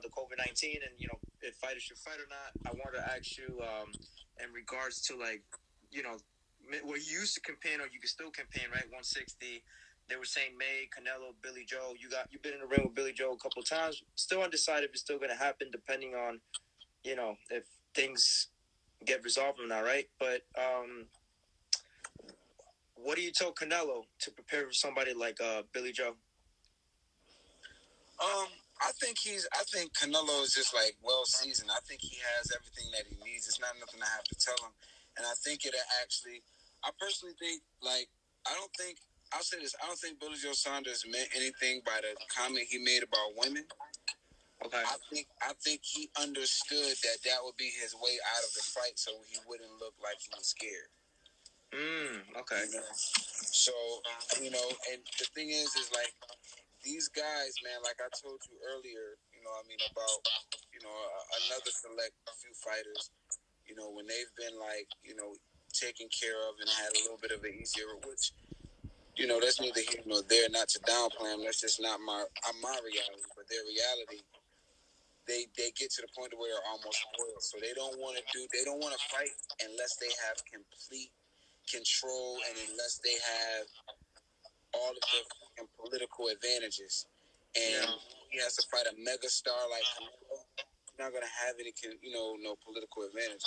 the COVID-19 and if fighters should fight or not. I wanted to ask you in regards to where you used to campaign, or you can still campaign, right? 160. They were saying May, Canelo, Billy Joe. You've been in the ring with Billy Joe a couple of times. Still undecided if it's still going to happen, depending on if things get resolved or not, right? But what do you tell Canelo to prepare for somebody like Billy Joe? I think Canelo is just like well seasoned. I think he has everything that he needs. It's not nothing I have to tell him, and I think I personally think I'll say this. I don't think Billy Joe Saunders meant anything by the comment he made about women. Okay. I think he understood that would be his way out of the fight, so he wouldn't look like he was scared. Okay. So and the thing is like these guys, man. Like I told you earlier, about another select few fighters. When they've been taken care of and had a little bit of an easier, which. That's neither here nor there. Not to downplay them. That's just not my reality. But their reality, they get to the point where they're almost spoiled. So they don't want to fight unless they have complete control and unless they have all of the political advantages. And he has to fight a mega star like Canelo. He's not gonna have any, no political advantage.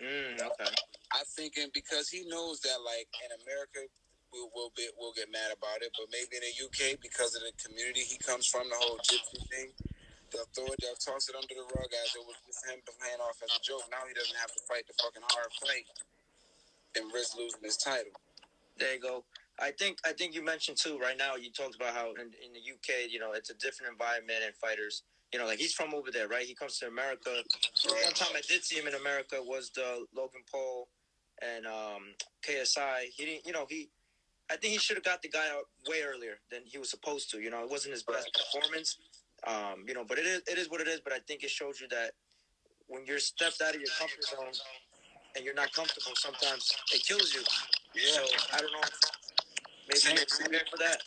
Okay. I think, and because he knows that, in America. We'll get mad about it, but maybe in the UK, because of the community he comes from, the whole gypsy thing, they'll toss it under the rug as it was just him playing off as a joke. Now he doesn't have to fight the fucking hard fight and risk losing his title. There you go. I think you mentioned too. Right now, you talked about how in the UK, it's a different environment and fighters. He's from over there, right? He comes to America. One time I did see him in America was the Logan Paul and KSI. He didn't, I think he should have got the guy out way earlier than he was supposed to. It wasn't his best performance. But it is what it is. But I think it shows you that when you're stepped out of your comfort zone and you're not comfortable, sometimes it kills you. Yeah. So I don't know. Maybe prepare for that.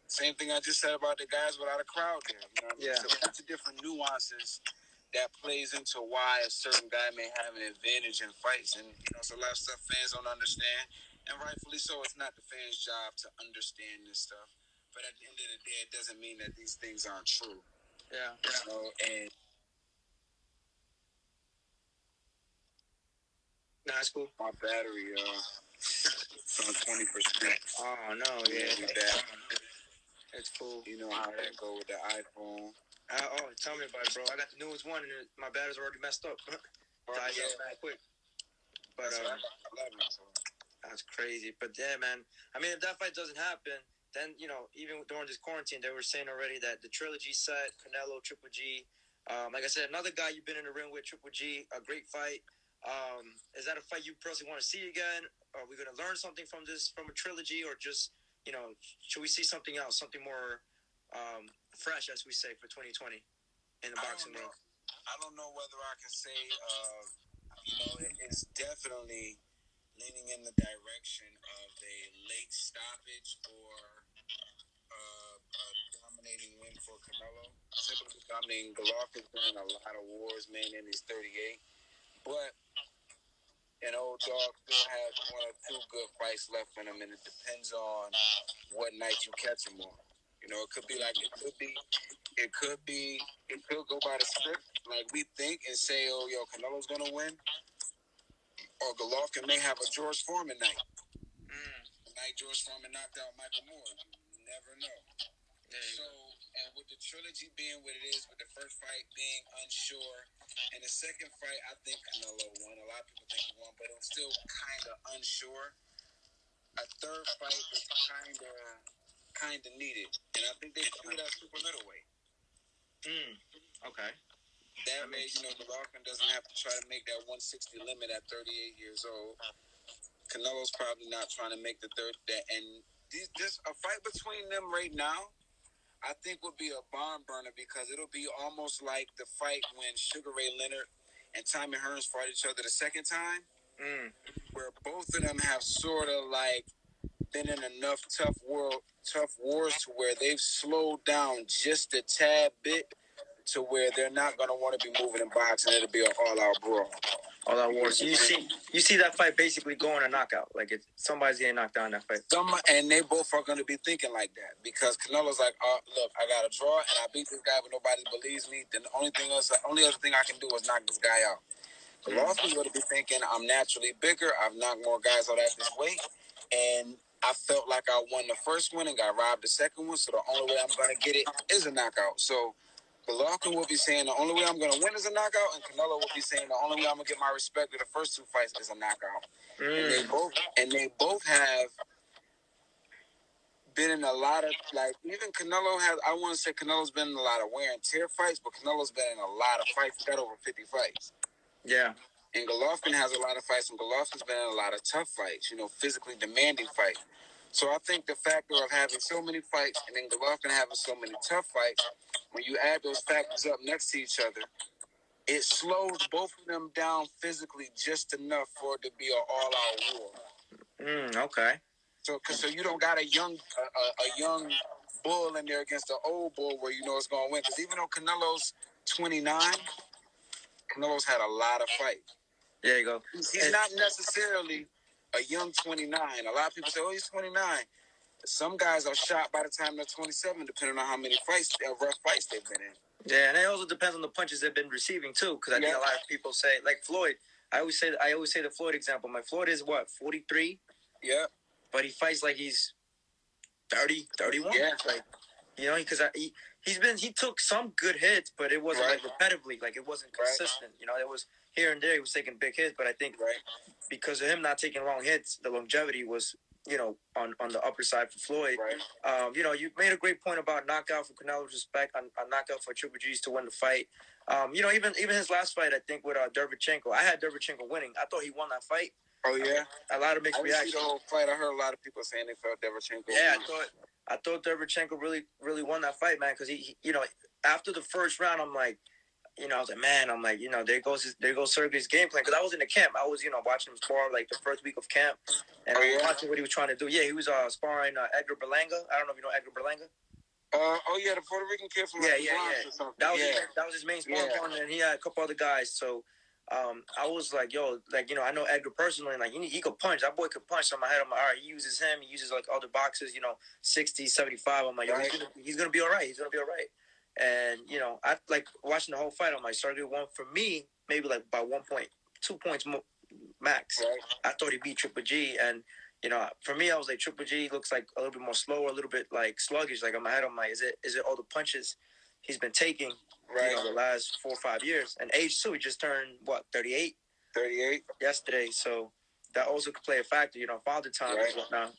Same thing I just said about the guys without a crowd there. Yeah. So lots of different nuances that plays into why a certain guy may have an advantage in fights, and it's a lot of stuff fans don't understand. And rightfully so, it's not the fans' job to understand this stuff. But at the end of the day, it doesn't mean that these things aren't true. Yeah. And nah, it's cool. My battery, it's on 20%. Oh no, yeah. It's cool. You know how that go with the iPhone. Tell me about it, bro. I got the newest one, and my battery's already messed up. Died out quick. But that's crazy. But yeah, man. I mean, if that fight doesn't happen, then even during this quarantine, they were saying already that the trilogy set, Canelo, Triple G. Like I said, another guy you've been in the ring with, Triple G, a great fight. Is that a fight you personally want to see again? Are we going to learn something from a trilogy, or just should we see something else, something more fresh, as we say, for 2020 in the boxing world? I don't know whether I can say. It's definitely leaning in the direction of a late stoppage or a dominating win for Canelo. Simply because, Golovkin's been in a lot of wars, man, and he's 38. But an old dog still has one or two good fights left in him, and it depends on what night you catch him on. It could go by the script, like we think, and say, oh, Canelo's going to win. Or Golovkin may have a George Foreman night. The night George Foreman knocked out Michael Moore. You never know. So, and with the trilogy being what it is, with the first fight being unsure, and the second fight, I think Canelo won. A lot of people think he won, but it was still kind of unsure. A third fight was kind of needed, and I think they put it at super middleweight. Okay. That way, Golovkin doesn't have to try to make that 160 limit at 38 years old. Canelo's probably not trying to make the third. And this a fight between them right now, I think would be a barn burner, because it'll be almost like the fight when Sugar Ray Leonard and Tommy Hearns fought each other the second time, where both of them have sort of been in enough tough wars to where they've slowed down just a tad bit to where they're not going to want to be moving in boxing. It'll be an all-out brawl. All-out war. So you see that fight basically going a knockout. Like, somebody's getting knocked down in that fight. And they both are going to be thinking like that because Canelo's like, look, I got to draw, and I beat this guy, but nobody believes me. Then the only other thing I can do is knock this guy out. Golovkin's going to be thinking, I'm naturally bigger. I've knocked more guys out at this weight, and I felt like I won the first one and got robbed the second one, so the only way I'm going to get it is a knockout. So Golovkin will be saying the only way I'm going to win is a knockout, and Canelo will be saying the only way I'm going to get my respect of the first two fights is a knockout. And they both have been in a lot of, like, even Canelo has, I want to say Canelo's been in a lot of wear and tear fights, but Canelo's been in a lot of fights. He's got over 50 fights. Yeah. And Golovkin has a lot of fights, and Golovkin's been in a lot of tough fights, physically demanding fights. So I think the factor of having so many fights and then Golovkin having so many tough fights, when you add those factors up next to each other, it slows both of them down physically just enough for it to be an all-out war. Okay. So you don't got a young bull in there against an old bull where you know it's going to win. Because even though Canelo's 29, Canelo's had a lot of fights. There you go. He's not necessarily a young 29. A lot of people say, he's 29. Some guys are shot by the time they're 27, depending on how many rough fights they've been in. Yeah, and it also depends on the punches they've been receiving too. Because I think a lot of people say, like Floyd. I always say the Floyd example. My Floyd is 43. Yeah. But he fights like he's 30, 31. Yeah. Like, because he took some good hits, but it wasn't like repetitively. Like it wasn't consistent. It was here and there. He was taking big hits, but I think because of him not taking long hits, the longevity was on the upper side for Floyd. Right. You made a great point about knockout for Canelo's respect, a knockout for Triple G's to win the fight. Even his last fight, I think with Derevchenko, I had Derevchenko winning. I thought he won that fight. Oh yeah, a lot of mixed reactions. I didn't see the whole fight. I heard a lot of people saying they felt Derevchenko. Yeah, I thought Derevchenko really won that fight, man. Because he after the first round, I'm like, I was like, man, there goes Sergey's game plan. Because I was in the camp, I was watching him spar like the first week of camp, and I was watching what he was trying to do. Yeah, he was sparring Edgar Berlanga. I don't know if you know Edgar Berlanga. The Puerto Rican kid from That was his main sparring partner, and he had a couple other guys. So. I was like, I know Edgar personally, and like he could punch. That boy could punch. So in my head, I'm like, all right, he uses like other boxers, 60, 75. I'm like, he's gonna be all right. He's gonna be all right. And I like watching the whole fight. I'm like, Sergey won for me, maybe like by 2 points more, max. Right. I thought he beat Triple G, and for me, I was like, Triple G looks like a little bit more slower, a little bit like sluggish. Like in my head, I'm like, is it all the punches he's been taking? The last 4 or 5 years. And age too, he just turned, 38? 38. Yesterday. So that also could play a factor, father time and whatnot.